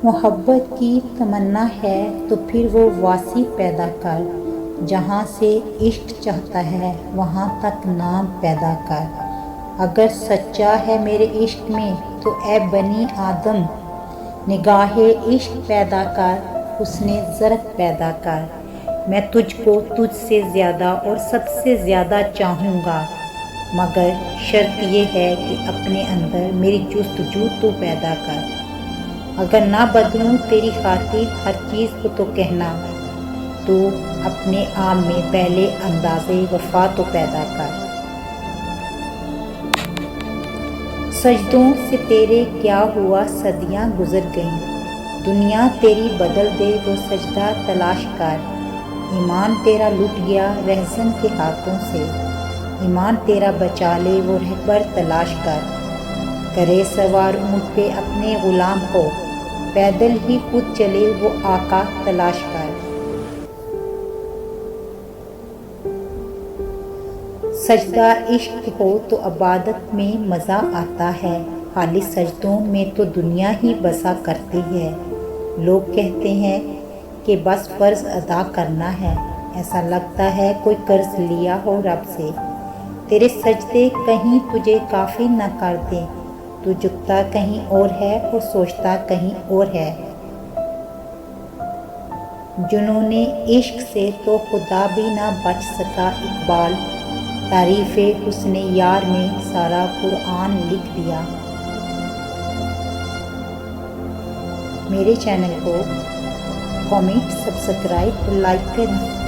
محبت کی تمنا ہے تو پھر وہ واسی پیدا کر، جہاں سے عشق چاہتا ہے وہاں تک نام پیدا کر۔ اگر سچا ہے میرے عشق میں تو اے بنی آدم، نگاہ عشق پیدا کر، حسن زرق پیدا کر۔ میں تجھ کو تجھ سے زیادہ اور سب سے زیادہ چاہوں گا، مگر شرط یہ ہے کہ اپنے اندر میری جستجو تو پیدا کر۔ اگر نہ بدلوں تیری خاطر ہر چیز کو تو کہنا، تو اپنے آپ میں پہلے اندازے وفا تو پیدا کر۔ سجدوں سے تیرے کیا ہوا صدیاں گزر گئیں، دنیا تیری بدل دے وہ سجدہ تلاش کر۔ ایمان تیرا لٹ گیا رہزن کے ہاتھوں سے، ایمان تیرا بچا لے وہ رہبر تلاش کر۔ کرے سوار اونٹ پہ اپنے غلام کو، پیدل ہی خود چلے وہ آقا تلاش کر۔ سجدہ عشق ہو تو عبادت میں مزہ آتا ہے، خالی سجدوں میں تو دنیا ہی بسا کرتی ہے۔ لوگ کہتے ہیں کہ بس فرض ادا کرنا ہے، ایسا لگتا ہے کوئی قرض لیا ہو رب سے۔ تیرے سجدے کہیں تجھے کافی نہ کر دیں، تو جھکتا کہیں اور ہے اور سوچتا کہیں اور ہے۔ جنون عشق سے تو خدا بھی نہ بچ سکا اقبال، تعریف حسن یار میں سارا قرآن لکھ دیا۔ میرے چینل کو کامنٹ، سبسکرائب اور لائک کریں۔